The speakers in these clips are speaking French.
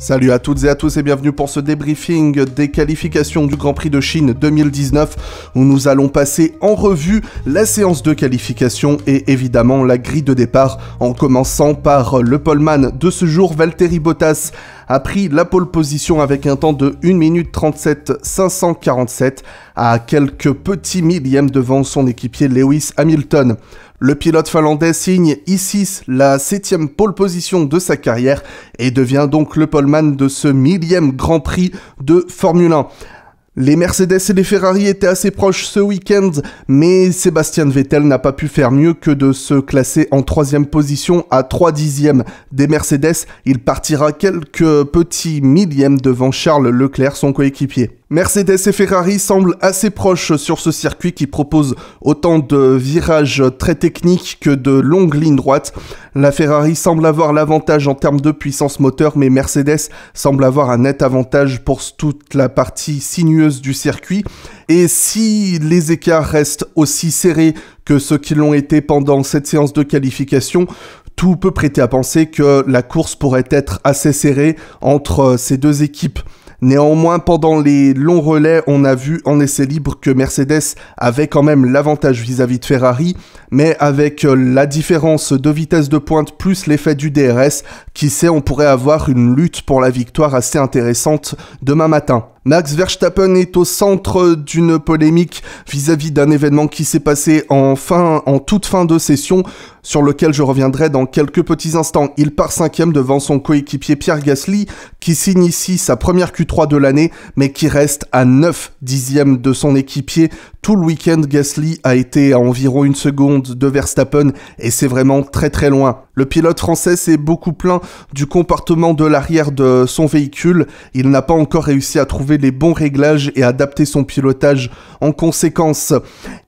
Salut à toutes et à tous et bienvenue pour ce débriefing des qualifications du Grand Prix de Chine 2019 où nous allons passer en revue la séance de qualification et évidemment la grille de départ en commençant par le poleman de ce jour. Valtteri Bottas a pris la pole position avec un temps de 1 minute 37 547 à quelques petits millièmes devant son équipier Lewis Hamilton. Le pilote finlandais signe ici la 7e pole position de sa carrière et devient donc le poleman de ce 1000e Grand Prix de Formule 1. Les Mercedes et les Ferrari étaient assez proches ce week-end, mais Sebastian Vettel n'a pas pu faire mieux que de se classer en 3e position à 3 dixièmes des Mercedes. Il partira quelques petits millièmes devant Charles Leclerc, son coéquipier. Mercedes et Ferrari semblent assez proches sur ce circuit qui propose autant de virages très techniques que de longues lignes droites. La Ferrari semble avoir l'avantage en termes de puissance moteur, mais Mercedes semble avoir un net avantage pour toute la partie sinueuse du circuit. Et si les écarts restent aussi serrés que ceux qui l'ont été pendant cette séance de qualification, tout peut prêter à penser que la course pourrait être assez serrée entre ces deux équipes. Néanmoins, pendant les longs relais, on a vu en essai libre que Mercedes avait quand même l'avantage vis-à-vis de Ferrari, mais avec la différence de vitesse de pointe plus l'effet du DRS, qui sait, on pourrait avoir une lutte pour la victoire assez intéressante demain matin. Max Verstappen est au centre d'une polémique vis-à-vis d'un événement qui s'est passé en toute fin de session, sur lequel je reviendrai dans quelques petits instants. Il part 5e devant son coéquipier Pierre Gasly, qui signe ici sa première Q3 de l'année, mais qui reste à 9 dixièmes de son équipier. Tout le week-end, Gasly a été à environ 1 seconde de Verstappen, et c'est vraiment très très loin. Le pilote français s'est beaucoup plaint du comportement de l'arrière de son véhicule. Il n'a pas encore réussi à trouver les bons réglages et adapter son pilotage en conséquence.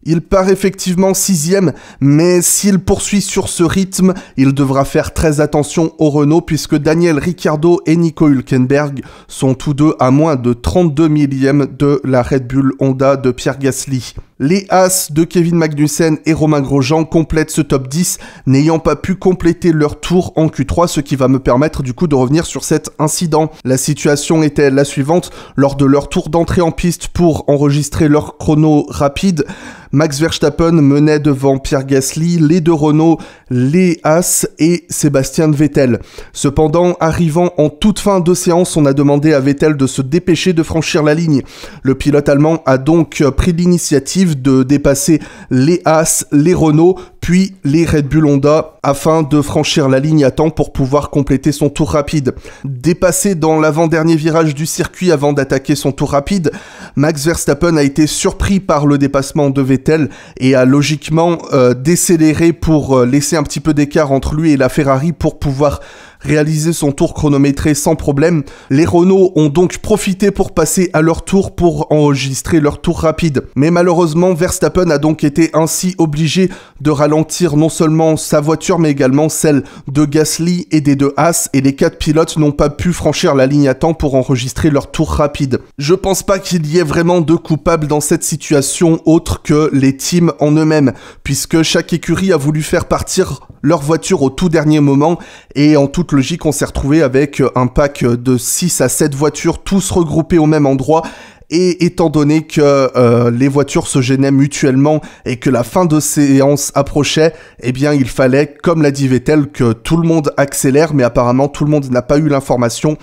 Il part effectivement 6e, mais s'il poursuit sur ce rythme, il devra faire très attention au Renault puisque Daniel Ricciardo et Nico Hülkenberg sont tous deux à moins de 32 millièmes de la Red Bull Honda de Pierre Gasly. Les As de Kevin Magnussen et Romain Grosjean complètent ce top 10, n'ayant pas pu compléter leur tour en Q3, ce qui va me permettre du coup de revenir sur cet incident. La situation était la suivante: lors de leur tour d'entrée en piste pour enregistrer leur chrono rapide, Max Verstappen menait devant Pierre Gasly, les deux Renault, les As et Sébastien Vettel. Cependant, arrivant en toute fin de séance, on a demandé à Vettel de se dépêcher de franchir la ligne. Le pilote allemand a donc pris l'initiative de dépasser les As, les Renault, puis les Red Bull Honda, afin de franchir la ligne à temps pour pouvoir compléter son tour rapide. Dépassé dans l'avant-dernier virage du circuit avant d'attaquer son tour rapide, Max Verstappen a été surpris par le dépassement de Vettel et a logiquement décéléré pour laisser un petit peu d'écart entre lui et la Ferrari pour pouvoir réaliser son tour chronométré sans problème. Les Renault ont donc profité pour passer à leur tour pour enregistrer leur tour rapide. Mais malheureusement, Verstappen a donc été ainsi obligé de ralentir non seulement sa voiture mais également celle de Gasly et des deux As, et les 4 pilotes n'ont pas pu franchir la ligne à temps pour enregistrer leur tour rapide. Je pense pas qu'il y ait vraiment de coupables dans cette situation autre que les teams en eux-mêmes, puisque chaque écurie a voulu faire partir leur voiture au tout dernier moment, et en toute logique on s'est retrouvé avec un pack de 6 à 7 voitures tous regroupées au même endroit. Et étant donné que les voitures se gênaient mutuellement et que la fin de séance approchait, eh bien il fallait, comme l'a dit Vettel, que tout le monde accélère, mais apparemment tout le monde n'a pas eu l'information.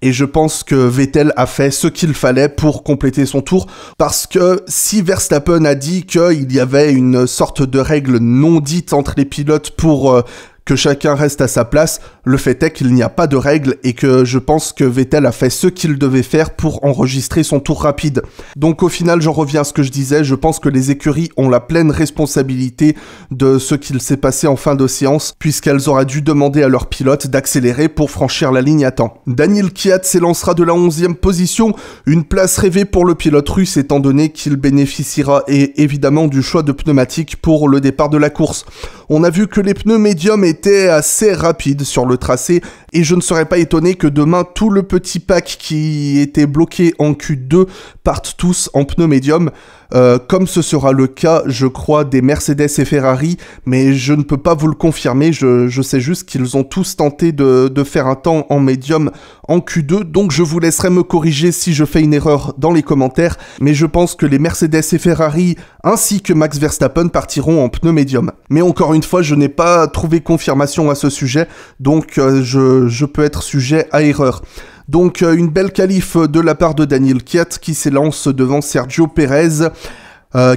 Et je pense que Vettel a fait ce qu'il fallait pour compléter son tour, parce que si Verstappen a dit qu'il y avait une sorte de règle non dite entre les pilotes pour que chacun reste à sa place, le fait est qu'il n'y a pas de règle et que je pense que Vettel a fait ce qu'il devait faire pour enregistrer son tour rapide. Donc au final, j'en reviens à ce que je disais, je pense que les écuries ont la pleine responsabilité de ce qu'il s'est passé en fin de séance, puisqu'elles auraient dû demander à leurs pilotes d'accélérer pour franchir la ligne à temps. Daniil Kvyat s'élancera de la 11e position, une place rêvée pour le pilote russe étant donné qu'il bénéficiera évidemment du choix de pneumatiques pour le départ de la course. On a vu que les pneus médiums étaient assez rapides sur le tracé et je ne serais pas étonné que demain tout le petit pack qui était bloqué en Q2 parte tous en pneus médium. comme ce sera le cas, je crois, des Mercedes et Ferrari, mais je ne peux pas vous le confirmer, je sais juste qu'ils ont tous tenté de faire un temps en médium en Q2, donc je vous laisserai me corriger si je fais une erreur dans les commentaires, mais je pense que les Mercedes et Ferrari, ainsi que Max Verstappen, partiront en pneus médium. Mais encore une fois, je n'ai pas trouvé confirmation à ce sujet, donc je peux être sujet à erreur. Donc une belle qualif de la part de Daniel Kvyat qui s'élance devant Sergio Pérez.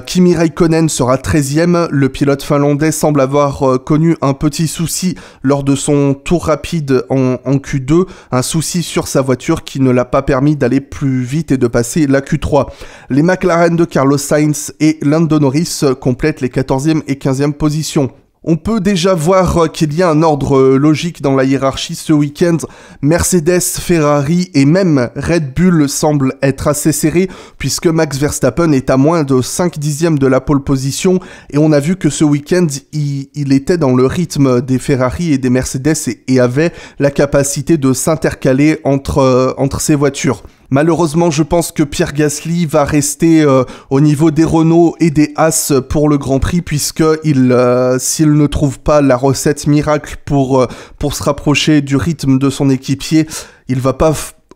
Kimi Räikkönen sera 13e, le pilote finlandais semble avoir connu un petit souci lors de son tour rapide en Q2, un souci sur sa voiture qui ne l'a pas permis d'aller plus vite et de passer la Q3. Les McLaren de Carlos Sainz et Lando Norris complètent les 14e et 15e positions. On peut déjà voir qu'il y a un ordre logique dans la hiérarchie ce week-end. Mercedes, Ferrari et même Red Bull semblent être assez serrés puisque Max Verstappen est à moins de 5 dixièmes de la pole position et on a vu que ce week-end, il était dans le rythme des Ferrari et des Mercedes et avait la capacité de s'intercaler entre ces voitures. Malheureusement, je pense que Pierre Gasly va rester au niveau des Renault et des Haas pour le Grand Prix, puisque s'il ne trouve pas la recette miracle pour se rapprocher du rythme de son équipier,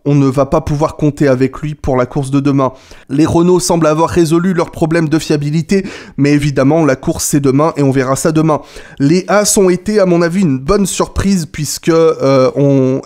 on ne va pas pouvoir compter avec lui pour la course de demain. Les Renault semblent avoir résolu leurs problèmes de fiabilité, mais évidemment, la course c'est demain et on verra ça demain. Les Haas ont été, à mon avis, une bonne surprise puisque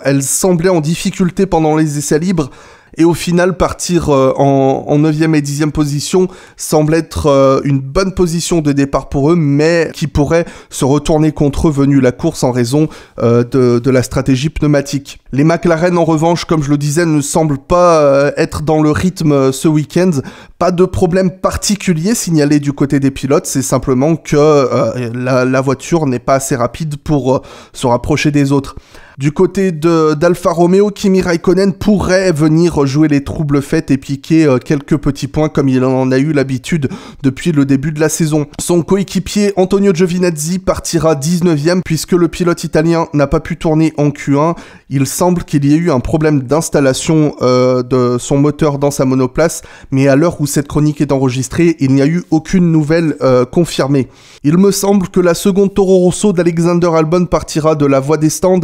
elles semblaient en difficulté pendant les essais libres. Et au final, partir en 9e et 10e position semble être une bonne position de départ pour eux, mais qui pourrait se retourner contre eux venu la course en raison de la stratégie pneumatique. Les McLaren, en revanche, comme je le disais, ne semblent pas être dans le rythme ce week-end. Pas de problème particulier signalé du côté des pilotes, c'est simplement que la voiture n'est pas assez rapide pour se rapprocher des autres. Du côté d'Alfa Romeo, Kimi Räikkönen pourrait venir jouer les troubles faits et piquer quelques petits points comme il en a eu l'habitude depuis le début de la saison. Son coéquipier Antonio Giovinazzi partira 19e puisque le pilote italien n'a pas pu tourner en Q1. Il semble qu'il y ait eu un problème d'installation de son moteur dans sa monoplace, mais à l'heure où cette chronique est enregistrée, il n'y a eu aucune nouvelle confirmée. Il me semble que la seconde Toro Rosso d'Alexander Albon partira de la voie des stands.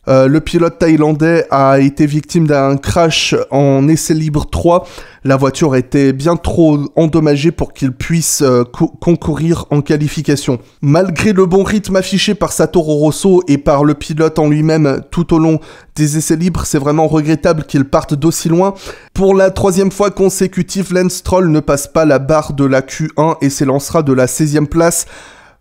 Le pilote thaïlandais a été victime d'un crash en essai libre 3. La voiture était bien trop endommagée pour qu'il puisse concourir en qualification. Malgré le bon rythme affiché par sa Toro Rosso et par le pilote en lui-même tout au long des essais libres, c'est vraiment regrettable qu'il parte d'aussi loin. Pour la 3e fois consécutive, Lance Stroll ne passe pas la barre de la Q1 et s'élancera de la 16e place.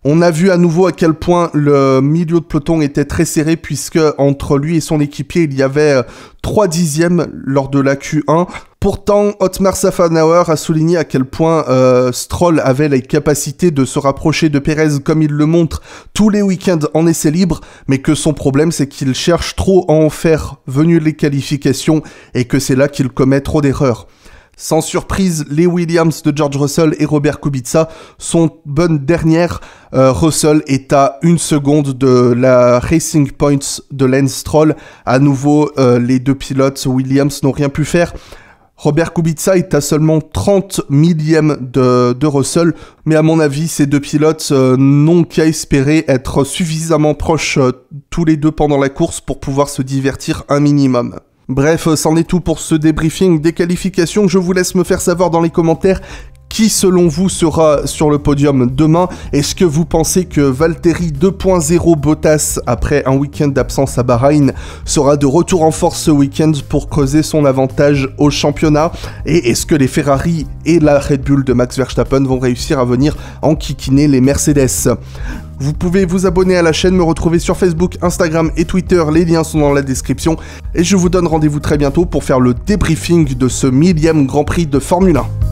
On a vu à nouveau à quel point le milieu de peloton était très serré puisque entre lui et son équipier, il y avait 3 dixièmes lors de la Q1. Pourtant, Otmar Szafnauer a souligné à quel point Stroll avait la capacité de se rapprocher de Pérez comme il le montre tous les week-ends en essai libre, mais que son problème c'est qu'il cherche trop à en faire venu les qualifications et que c'est là qu'il commet trop d'erreurs. Sans surprise, les Williams de George Russell et Robert Kubica sont bonnes dernières. Russell est à 1 seconde de la Racing Points de Lance Stroll. À nouveau, les deux pilotes Williams n'ont rien pu faire. Robert Kubica est à seulement 30 millièmes de Russell, mais à mon avis, ces deux pilotes n'ont qu'à espérer être suffisamment proches tous les deux pendant la course pour pouvoir se divertir un minimum. Bref, c'en est tout pour ce débriefing des qualifications. Je vous laisse me faire savoir dans les commentaires qui, selon vous, sera sur le podium demain. Est-ce que vous pensez que Valtteri 2.0 Bottas, après un week-end d'absence à Bahreïn, sera de retour en force ce week-end pour creuser son avantage au championnat? Et est-ce que les Ferrari et la Red Bull de Max Verstappen vont réussir à venir enquiquiner les Mercedes? Vous pouvez vous abonner à la chaîne, me retrouver sur Facebook, Instagram et Twitter, les liens sont dans la description. Et je vous donne rendez-vous très bientôt pour faire le débriefing de ce 1000e Grand Prix de Formule 1.